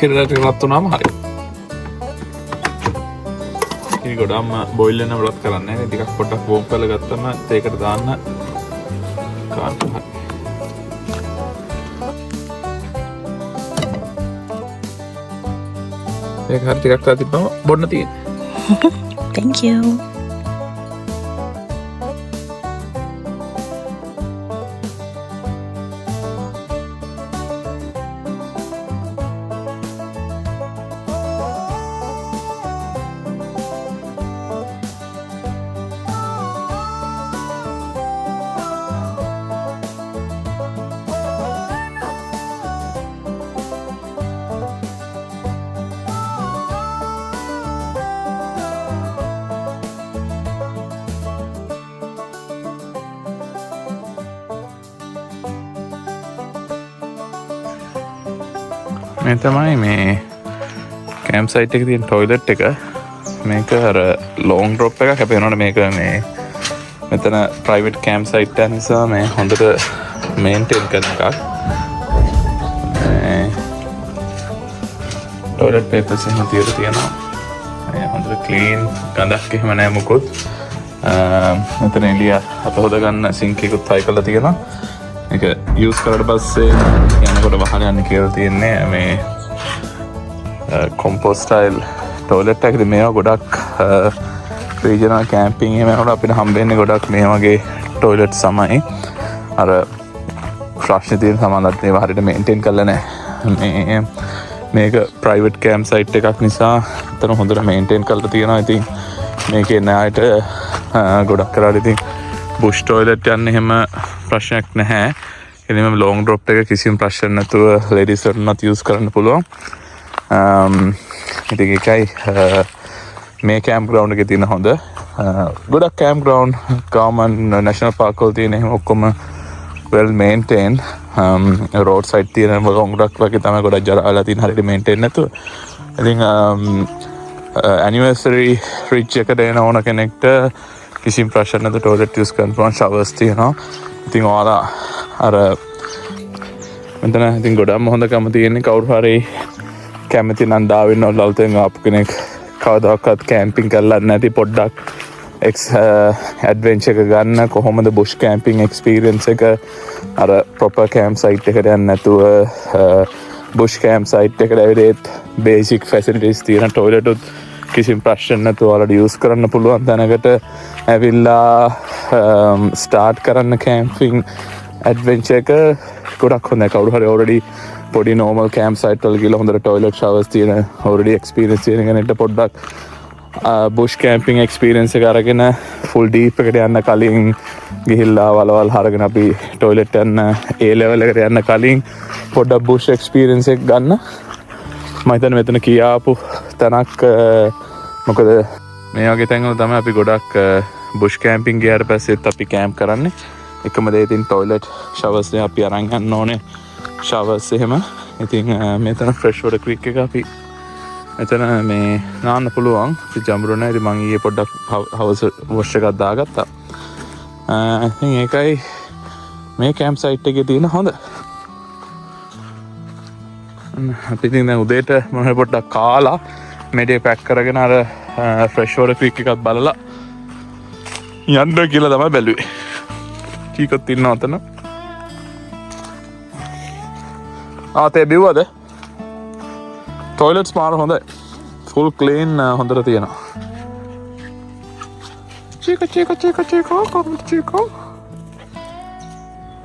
කෙරලට රත් වුණාම හරි. ඉතින් ගොඩක්ම බොයිල් වෙන වලත් කරන්නේ නැහැ. ටිකක් පොඩ්ඩක් වෝම් කරලා ගත්තම ඒකට දාන්න කාට හරි. ඒක හරි ටිකක් තා තිබ්බම බොන්න තියෙන්නේ. Thank you. මේ තමයි මේ කැම්ප් සයිට් එකේ තියෙන ටොයිලට් එක. මේක අර ලොන්ග් ඩ්‍රොප් එකක්. හැබැයි උනට මේක මේ මෙතන ප්‍රයිවට් කැම්ප් සයිට් එක නිසා මේ හොඳට මේන්ටේන් කරන එකක්. ටොයිලට් පේපර්ස් එහෙම තියලා තියෙනවා. හොඳට ක්ලීන් ගඳක් එහෙම නැහැ මොකොත්. මෙතන එළිය අත හොද ගන්න සින්ක් එකකුත් හයි කරලා තියෙනවා. මේක යූස් කරලා පස්සේ යනකොට වහන යන්න කියලා තියෙන්නේ මේ කොම්පෝස්ට් ස්ටයිල් ටොයිලට් එකක්. මේවා ගොඩක් රීජනල් කැම්පින් එහෙම යනකොට අපිට හම්බෙන්නේ ගොඩක් මේ වගේ ටොයිලට් සමයි. අර ප්‍රශ්නේ තියෙන සමහරවිට ඒවා හරියට මේන්ටේන් කරලා නැහැ. මේක ප්‍රයිවට් කැම්ප් සයිට් එකක් නිසා අතන හොඳට මේන්ටේන් කරලා තියෙනවා. ඉතින් මේකේ ණයට ගොඩක් කරලා ඉතින් බුෂ් ටොයිලට් යන්න එහෙම ප්‍රශ්නයක් නැහැ. එනිම ලොන්ග් ඩ්‍රොප් එක කිසිම ප්‍රශ්න නැතුව ලේඩීස් වලට යූස් කරන්න පුළුවන්. ඉතින් ඒකයි මේ කැම්ප් ග්‍රවුන්ඩ් එකේ තියෙන හොඳ. ගොඩක් කැම්ප් ග්‍රවුන්ඩ් ගාමන් නැෂනල් පාක් වල තියෙන එහෙම ඔක්කොම well maintained. Road side තියෙන ගොඩක් වගේ තමයි ගොඩක් ජරාලා තියෙන හරියට maintain නැතුව. ඉතින් anniversary ridge එකට එන ඕන කෙනෙක්ට කිසිම ප්‍රශ්න නැතුව toilet use කරන්න පුළුවන් showers තියෙනවා. ඉතින් ඔයාලා අර මෙතන ඉතින් ගොඩක්ම හොඳකම තියෙන්නේ කවුරු හරි කැමති නම් ඩාවින් වල අලුතෙන් ආපු කෙනෙක් කවදාකවත් කැම්පින් කරලා නැති පොඩ්ඩක් ඇඩ්වෙන්චර් එක ගන්න කොහොමද බුෂ් කැම්පින් එක්ස්පීරියන්ස් එක අර ප්‍රොපර් කැම්ප් සයිට් එකට යන්න නැතුව බුෂ් කැම්ප් සයිට් එකට ඇවිත් බේසික් ෆැසිලිටිස් තියෙන ටොයිලට් උත් කිසිම ප්‍රශ්න නැතුව ඔයාලට යූස් කරන්න පුළුවන් තැනකට ඇවිල්ලා ස්ටාර්ට් කරන්න කැම්පින් ඇඩ්වෙන්චර් එක ගොඩක් හොඳයි. කවුරු හරි already පොඩි normal camp site වල ගිහලා හොඳට toilet showers තියෙන already experience තියෙන කෙනෙක්ට පොඩ්ඩක් bush camping experience එක අරගෙන full deep එකට යන්න කලින් ගිහිල්ලා වලවල් හරගෙන අපි toilet යන්න A level එකට යන්න කලින් පොඩ්ඩක් bush experience එක ගන්න. මම හිතන්නේ මෙතන කියාපු තැනක් මොකද මේ වගේ තැන්වල තමයි අපි ගොඩක් bush camping ගියාට පස්සෙත් අපි camp කරන්නේ. එකම දේ ඉතින් toilet showers එක අපි අරන් යන්න ඕනේ. showers එහෙම. ඉතින් මෙතන fresh water creek එක අපි මෙතන මේ නාන්න පුළුවන්. ඉතින් ජම්බුර නැහැ. ඉතින් මම ඊයේ පොඩ්ඩක් house wash එකක් දාගත්තා. ඉතින් ඒකයි මේ camp site එකේ තියෙන හොඳ. අපි ඉතින් දැන් උදේට මම පොඩ්ඩක් කාලා මෙඩේ පැක් කරගෙන අර fresh water creek එකක් බලලා යන්න කියලා තමයි බැලුවේ. කීකත් ඉන්නවා අතන. තේ බිව්වද? ටොයිලට්ස් මාර හොඳයි. ෆුල් ක්ලීන් හොඳට තියෙනවා. චීකෝ.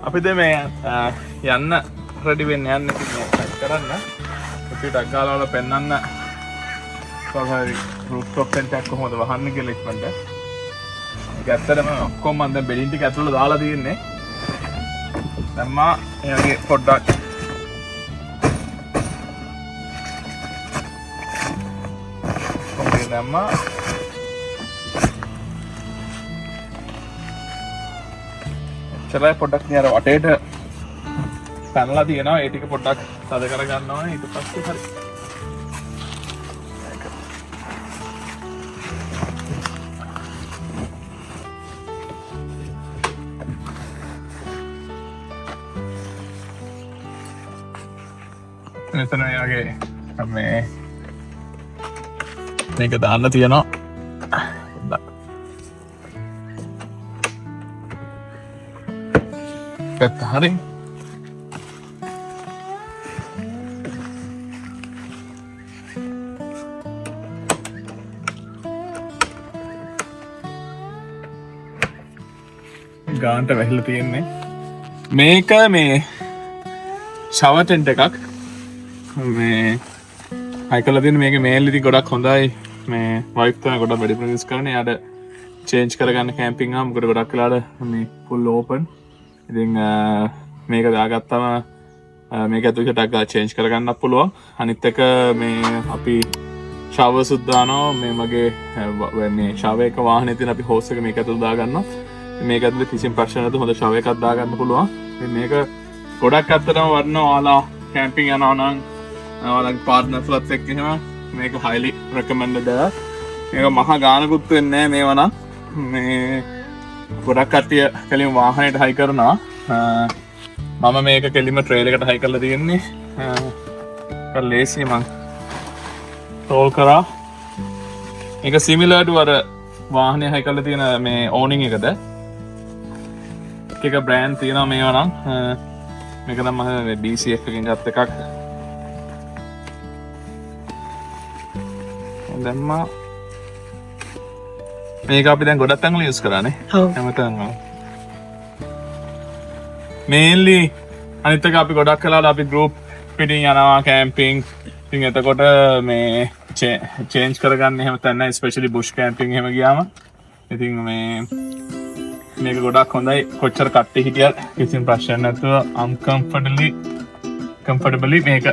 අපි දැන් මේ යන්න රෙඩි වෙන්න යන්නේ පැක් කරන්න. අපි ඩග්ගාලා වල පෙන්නන්න කොහොමද රූෆ්ටොප් ටෙන්ට් එක කොහොමද වහන්නේ කියලා ඉක්මනට. ඒක ඇත්තටම ඔක්කොම මම දැන් බෙඩින් ටික ඇතුළේ දාලා තියෙන්නේ. දැන් මා එයාගේ පොඩ්ඩක් දැම්මා. එච්චරයි පොඩ්ඩක් නියර වටේට පැනලා තියෙනවා. ඒ ටික පොඩ්ඩක් තද කර ගන්නවා. ඊට පස්සේ හරි. මෙතන යාගේ මේ මේක දාන්න තියෙනවා. පැත්ත හරි. ගානට වැහිලා තියෙන්නේ. මේක මේ shower tent එකක්. මේ හයිකලා තියෙන මේක මේල් ඉතින් ගොඩක් හොඳයි. මේ වයිෆ් තමයි ගොඩක් වැඩි ප්‍රොඩියුස් කරන්නේ. යාට චේන්ජ් කරගන්න කැම්පින් ආව මොකද ගොඩක් වෙලාවට මේ ෆුල් ඕපන්. ඉතින් මේක දාගත්තම මේක ඇතුළට ටක් චේන්ජ් කරගන්නත් පුළුවන්. අනිත් එක මේ අපි ෂවර්ස් උත් දානවා. මේ මගේ මේ ෂවර් එක වාහනේ තියෙන අපි හෝස් එක මේක ඇතුළට දාගන්නවා. මේක ඇතුළේ කිසිම ප්‍රශ්න නැතුව හොඳ ෂවර් එකක් දාගන්න පුළුවන්. ඉතින් මේක ගොඩක් අත්තරම වටිනවා. ඔයාලා කැම්පින් යනවා නම් ඔයාලගේ පාර්ට්නර්ස්ලත් එක්ක එහෙම මේක highly recommended එකක්. මේක මහා ගානකුත් වෙන්නේ නැහැ මේවා නම්. මේ ගොඩක් කට්ටිය කෙලින් වාහනේට හයි කරනවා. මම මේක කෙලින්ම ට්‍රේල් එකට හයි කරලා තියෙන්නේ. ඒක ලේසි මං රෝල් කරා. ඒක similar to අර වාහනේ හයි කරලා තියෙන මේ ඕනින් එකද. එක බ්‍රෑන්ඩ් තියෙනවා මේවා නම්. මේක තමයි DCF එකකින් ගත්ත එකක්. දැම්මා. මේක අපි දැන් ගොඩක් තැන්වල යූස් කරානේ. ඔව්. හැමතැනම. මේන්ලි අනිත් එක අපි ගොඩක් කලාවට අපි ගෲප් පිටින් යනවා කැම්පින්. ඉතින් එතකොට මේ චේන්ජ් කරගන්න එහෙම තැන නැහැ ස්පෙෂලි බුෂ් කැම්පින් එහෙම ගියාම. ඉතින් මේ මේක ගොඩක් හොඳයි. කොච්චර කට්ටිය හිටියත් කිසිම ප්‍රශ්නයක් නැතුව comfortably මේක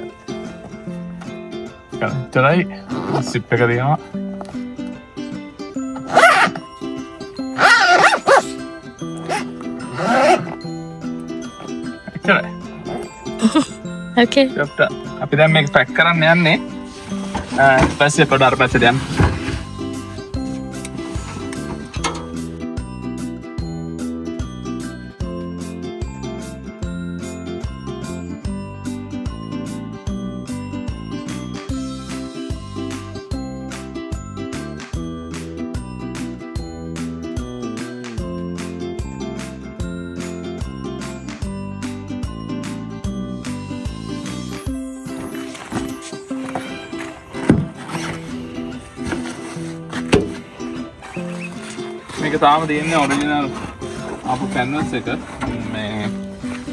කරයි සිප් එක දෙනවා. Okay. අපි දැන් මේක පැක් කරන්න යන්නේ. ඊපස්සේ පොඩ අර පැත්තට යන්න. මේක තාම තියෙන්නේ ඔරිජිනල් ආපු කැන්වස් එක.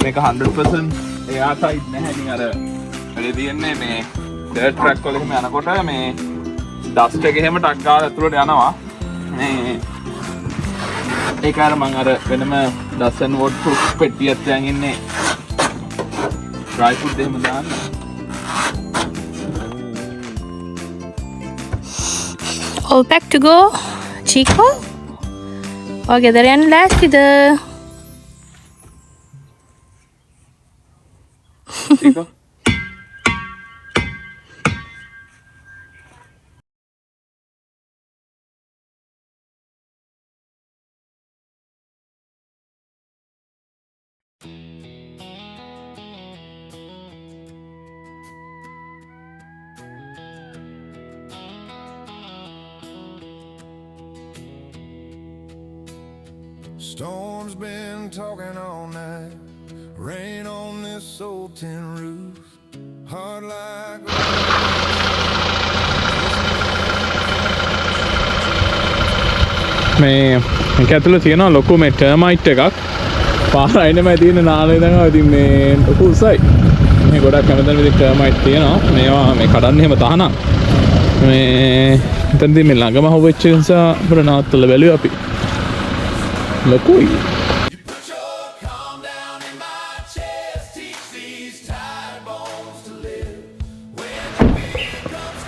මේක 100% එයා සයිඩ් නැහැ. ඉතින් අර වැඩි තියෙන්නේ මේ ඩර්ට් ට්‍රැක් වල එහෙම යනකොට මේ ඩස්ට් එක එහෙම ටක් ගාලා ඇතුළට යනවා. මේ ඒක අර මම අර වෙනම ඩස්ට් ඇන්ඩ් වොට් ප්‍රූෆ් පෙට්ටියක් දැන් ඉන්නේ ඩ්‍රයි ෆෘට් එහෙම දාන්න. All pack to go, Chico? Okay, ගෙදර යන්න ලෑස්තිද? Chico? Storm's been talking all night, rain on this old tin roof, hard like මේක ඇතුළේ තියෙනවා ලොකු මේ ටර්මයිට් එකක්. පාර අයිනම තියෙන නාලේ දනවා. ඉතින් මේ ලොකු උසයි. මේ ගොඩක් හැමදැනම ඉතින් ටර්මයිට් තියෙනවා. මේවා මේ කඩන්න එහෙම තහනම්. මේ එතනදී මේ ළඟම හොවෙච්ච නිසා අපිට නවත්තලා බැලුවා අපි. ලොකුයි.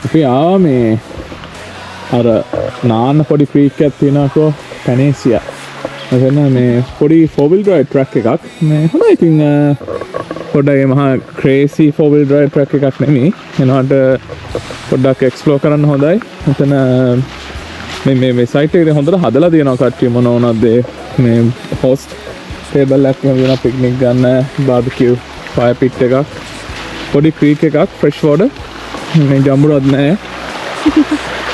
අපි ආවා මේ අර නාන්න පොඩි ක්‍රීක් එකක් තියෙනකෝ පැනේසියා. එතන මේ පොඩි 4-wheel drive track එකක්. මේ හොඳයි. ඉතින් පොඩ්ඩක් මහා crazy 4-wheel drive track එකක් නෙමෙයි. එනවාට පොඩ්ඩක් explore කරන්න හොඳයි. එතන මේ සයිට් එකේ හොඳට හදලා තියෙනවා කට්ටිය මොන වුණාද මේ host table එකක් වෙන picnic ගන්න barbecue fire pit එකක් පොඩි creek එකක් fresh water මේ ජම්බුරක් නැහැ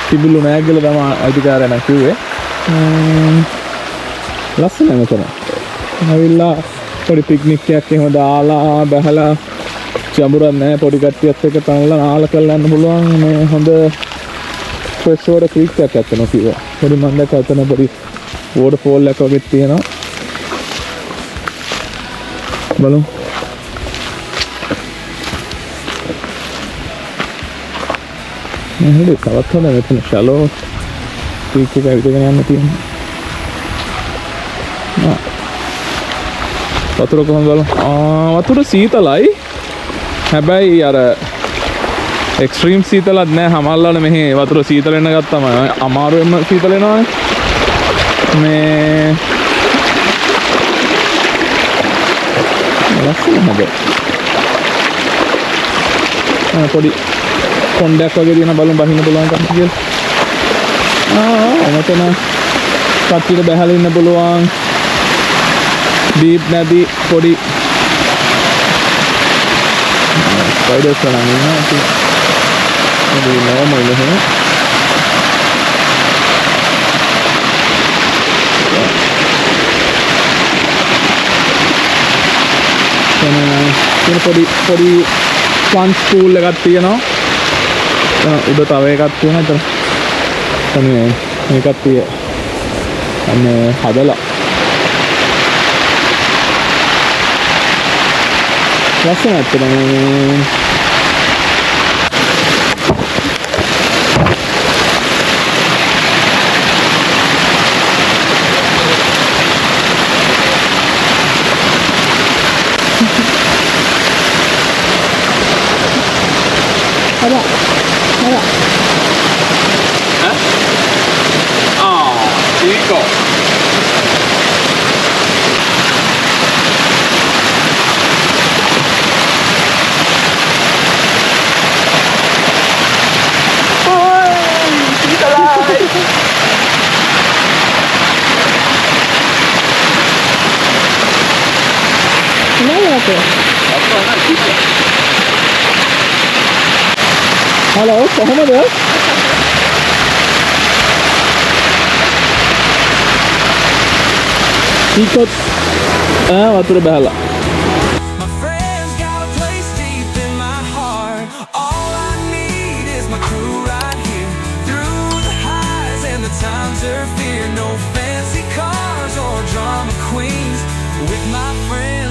තිබුණු නෑ කියලා තමයි අධිකාරියන් කිව්වේ ලස්සනයි මෙතන ආවිල්ලා පොඩි picnic එකක් එහෙම දාලා බහලා ජම්බුරක් නැහැ පොඩි කට්ටියත් එක්ක තනලා නාලා කරලා යන්න පුළුවන් මේ හොඳ fresh water creek එකක් ඇත්තනවා කිව්වා. පොඩි මන් දැක්ක අතන පොඩි waterfall එකක් වගේ තියෙනවා. බලමු. නේද? තවත් හොඳ මෙතන shallow creek එක විතරගෙන යන්න තියෙනවා. වතුර කොහොමද බලමු. වතුර සීතලයි. හැබැයි අර එක්ස්ට්‍රීම් සීතලක් නෑ. හමල්ලාන මෙහි වතුර සීතල වෙන ගත්තම අමාරුවෙන්ම සීතල වෙනවානේ. මේ ලස්සන හැබැයි පොඩි කොණ්ඩයක් වගේ තියෙන බලමු බහින්න පුළුවන් කම කියලා. මෙතන කට්ටියට බැහැලා ඉන්න පුළුවන්. ඩීප් නැති පොඩි ස්පයිඩර්ස් වලන් ඉන්නවා. ఇది normal है පොඩි ප්ලාන්ට් ස්කූල් එකක් තියෙනවා. උඩ තව එකක් තියෙනවා. එතන මේකක් තියෙන්නේ හදලා ලස්සනක් තමයි. Chico. okay. Hello, කොහමද? ඊකොත් වතුර බහලා. My friends got a place deep in my heart. All I need is my crew right here. Through the highs and the times of fear, no fancy cars or drama queens. With my friends